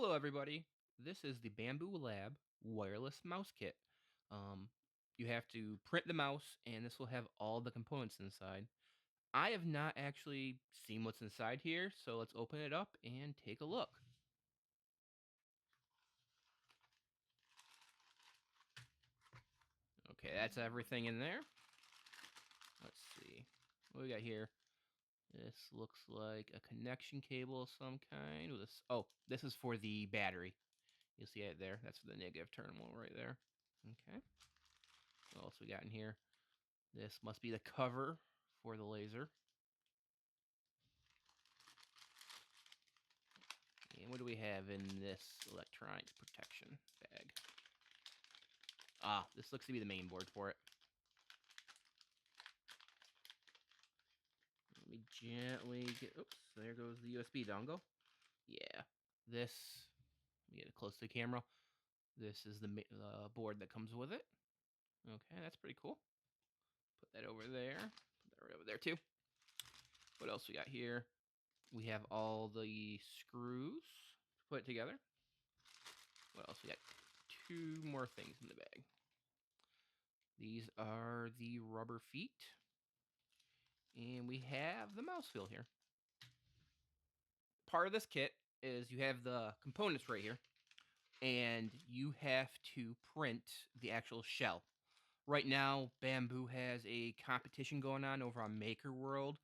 Hello, everybody. This is the Bambu Lab wireless mouse kit. Um, you have to print the mouse, and this will have all the components inside. I have not actually seen what's inside here, so let's open it up and take a look. Okay, that's everything in there. Let's see. What we got here? This looks like a connection cable of some kind. With this, oh, this is for the battery. You'll see it there. That's the negative terminal right there. Okay. What else we got in here? This must be the cover for the laser. And what do we have in this electronics protection bag? Ah, this looks to be the main board for it. Let me gently get, oops, there goes the USB dongle. Yeah, this, let me get it close to the camera. This is the board that comes with it. Okay, that's pretty cool. Put that over there. Put that right over there too. What else we got here? We have all the screws to put it together. What else we got? Two more things in the bag. These are the rubber feet. And we have the mouse wheel here. Part of this kit is you have the components right here. And you have to print the actual shell. Right now, Bambu has a competition going on over on Maker World.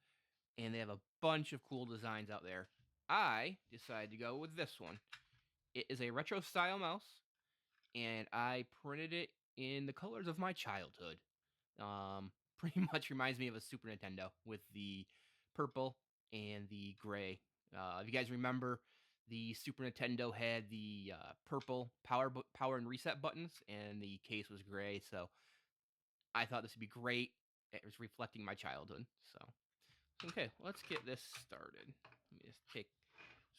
And they have a bunch of cool designs out there. I decided to go with this one. It is a retro style mouse. And I printed it in the colors of my childhood. Pretty much reminds me of a Super Nintendo with the purple and the gray. If you guys remember, the Super Nintendo had the purple power and reset buttons, and the case was gray. So I thought this would be great. It was reflecting my childhood. So okay, let's get this started. Let me just take.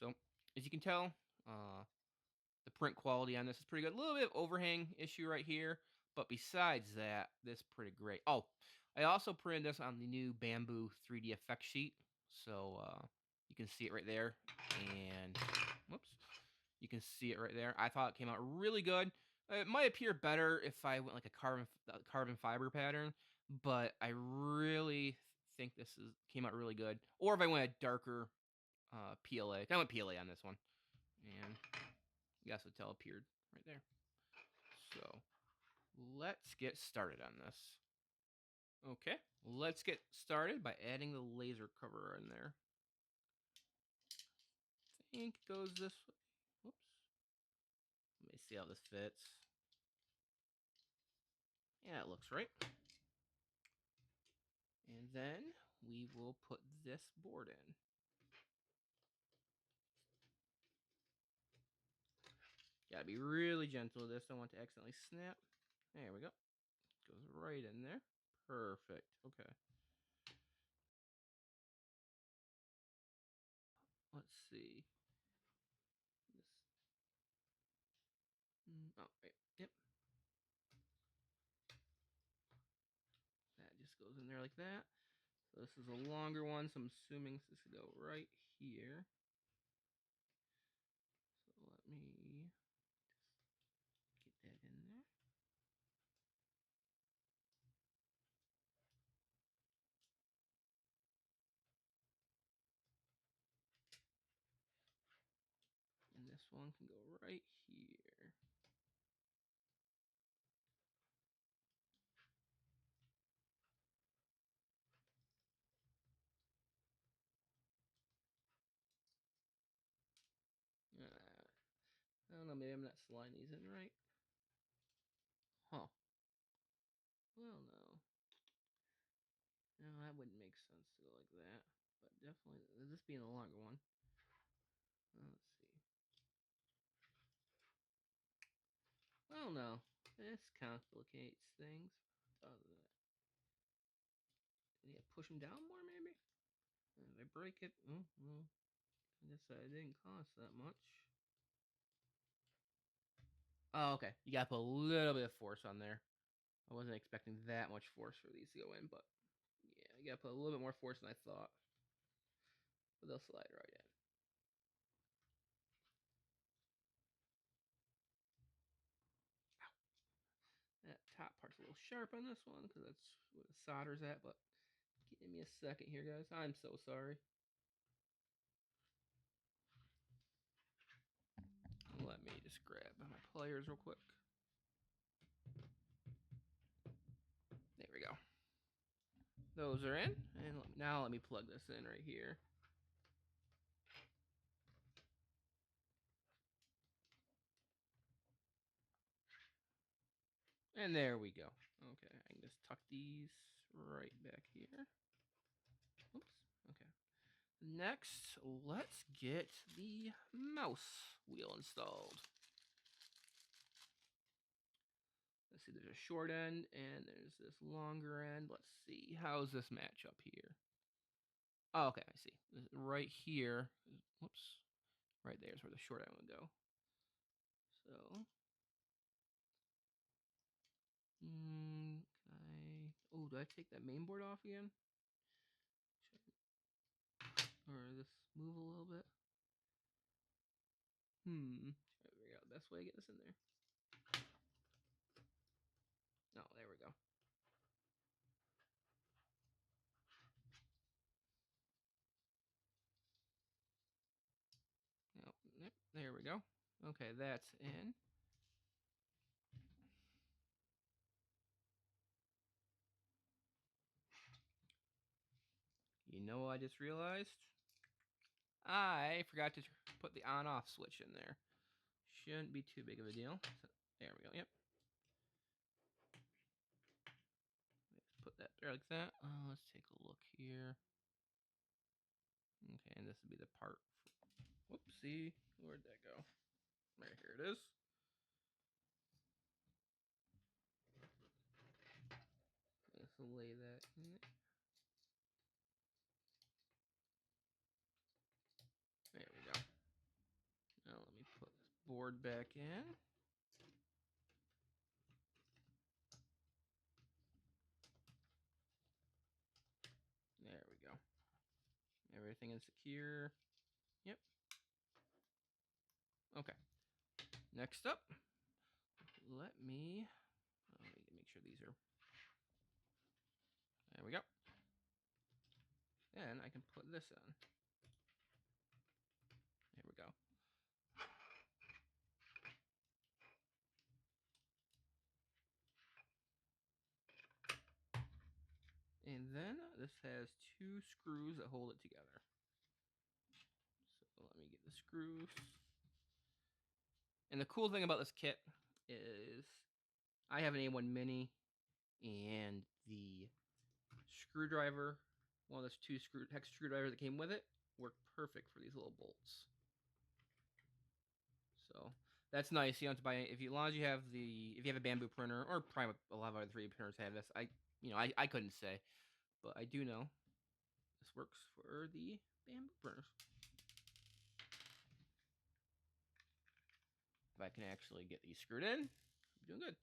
So as you can tell, the print quality on this is pretty good. A little bit of overhang issue right here, but besides that, this is pretty great. Oh, I also printed this on the new Bambu 3D effect sheet, so you can see it right there. And whoops, you can see it right there. I thought it came out really good. It might appear better if I went like a carbon fiber pattern, but I really think this came out really good. Or if I went a darker PLA. I went PLA on this one, and you guys would tell appeared right there. So let's get started on this. Okay, let's get started by adding the laser cover in there. I think it goes this way. Whoops. Let me see how this fits. Yeah, it looks right. And then we will put this board in. Gotta be really gentle with this. Don't want to accidentally snap. There we go. Goes right in there. Perfect. Okay. Let's see. This. Oh, wait. Yep. That just goes in there like that. So this is a longer one, so I'm assuming this will go right here. So let me just get that in there. And this one can go right here. I don't know, maybe I'm not sliding these in right. Huh. Well, no. No, that wouldn't make sense to go like that. But definitely, this being a longer one. Let's see. Well, no. This complicates things. Doesn't it? Yeah, push them down more, maybe? Did I break it? Oh, well. I guess it didn't cost that much. Oh, okay. You gotta put a little bit of force on there. I wasn't expecting that much force for these to go in, but yeah, you gotta put a little bit more force than I thought. But they'll slide right in. sharp on this one because that's where the solder's at, but give me a second here, guys. I'm so sorry. Let me just grab my pliers real quick. There we go. Those are in, and now let me plug this in right here. And there we go. Okay, I can just tuck these right back here. Oops, okay. Next, let's get the mouse wheel installed. Let's see, there's a short end and there's this longer end. Let's see, how's this match up here? Oh, okay, I see. Right here, whoops, right there is where the short end would go. So, oh, do I take that main board off again? Or this move a little bit? Try to figure out the best way to get this in there. Oh, there we go. Oh, yep, there we go. Okay, that's in. You know what I just realized? I forgot to put the on-off switch in there. Shouldn't be too big of a deal. So, there we go, yep. Let's put that there like that. Let's take a look here. Okay, and this would be the part. Whoopsie, where'd that go? Right here it is. Let's lay that in there. There we go. Now let me put this board back in. There we go. Everything is secure. Yep. Okay. Next up, let me make sure these are. There we go. Then I can put this on. There we go. And then this has two screws that hold it together. So let me get the screws. And the cool thing about this kit is I have an A1 Mini, and the screwdriver, one of those two hex screwdrivers that came with it, worked perfect for these little bolts. So that's nice. You don't have to buy it. As long as you have if you have a Bambu printer, or probably a lot of other 3D printers have this. I couldn't say, but I do know this works for the Bambu printers. If I can actually get these screwed in, I'm doing good.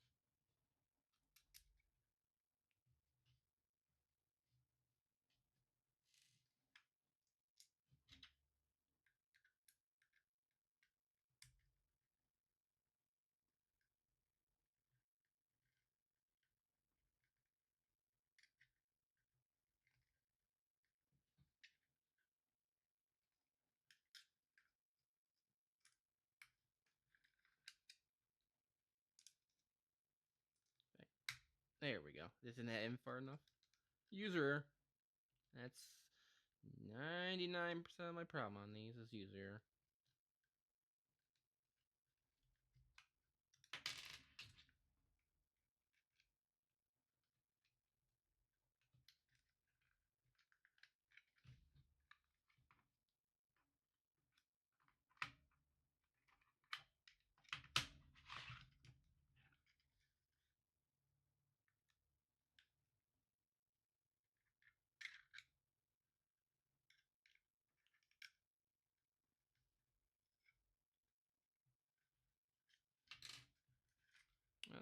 There we go. Isn't that in far enough? User. That's 99% of my problem on these is user.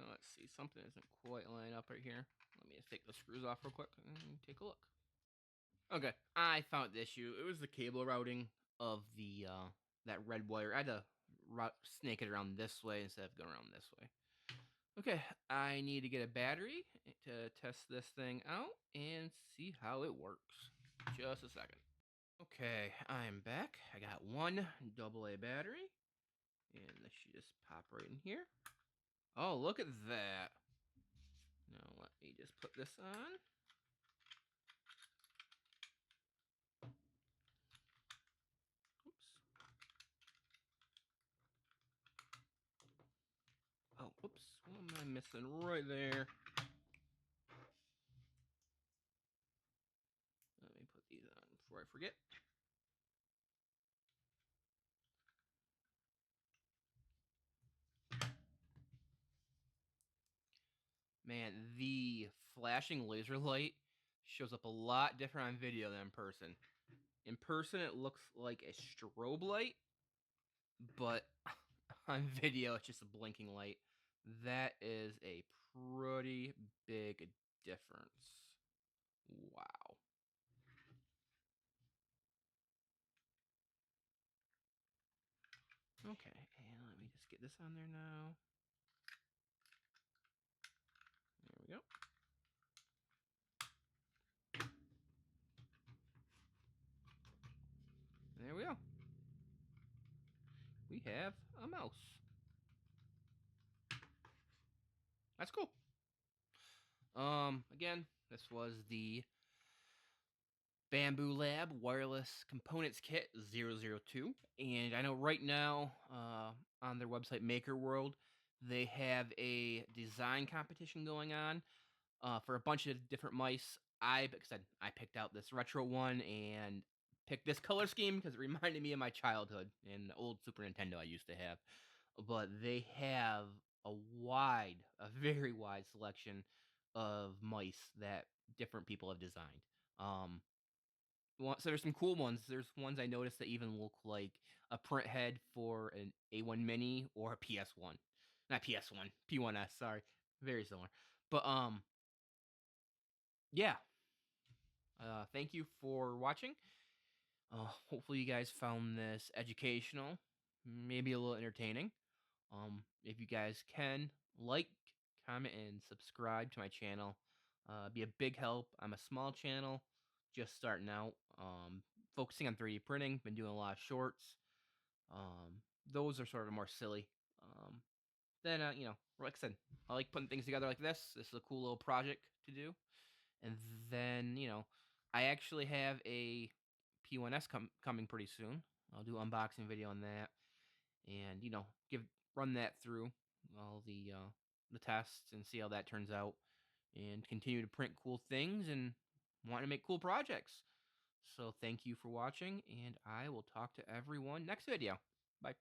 Let's see, something isn't quite lining up right here. Let me just take the screws off real quick and take a look. Okay, I found the issue. It was the cable routing of the that red wire. I had to snake it around this way instead of going around this way. Okay, I need to get a battery to test this thing out and see how it works. Just a second. Okay, I'm back. I got one AA battery, and this should just pop right in here. Oh, look at that. Now let me just put this on. Oops. Oh, oops. What am I missing right there? Let me put these on before I forget. Man, the flashing laser light shows up a lot different on video than in person. In person, it looks like a strobe light, but on video, it's just a blinking light. That is a pretty big difference. Wow. Okay, and let me just get this on there now. There we go. There we go. We have a mouse. That's cool. Again, this was the Bambu Lab Wireless Components Kit 002. And I know right now on their website Maker World, they have a design competition going on for a bunch of different mice. I picked out this retro one and picked this color scheme because it reminded me of my childhood and the old Super Nintendo I used to have. But they have a very wide selection of mice that different people have designed. Um, so there's some cool ones. There's ones I noticed that even look like a print head for an A1 Mini or a PS1. Not PS1, P1S, sorry. Very similar. But yeah. Thank you for watching. Hopefully you guys found this educational, maybe a little entertaining. If you guys can like, comment, and subscribe to my channel, be a big help. I'm a small channel, just starting out, focusing on 3D printing. Been doing a lot of shorts. Those are sort of more silly. Then like I said, I like putting things together like this. This is a cool little project to do. And then I actually have a P1S coming pretty soon. I'll do unboxing video on that, and give run that through all the tests and see how that turns out, and continue to print cool things and want to make cool projects. So thank you for watching, and I will talk to everyone next video. Bye.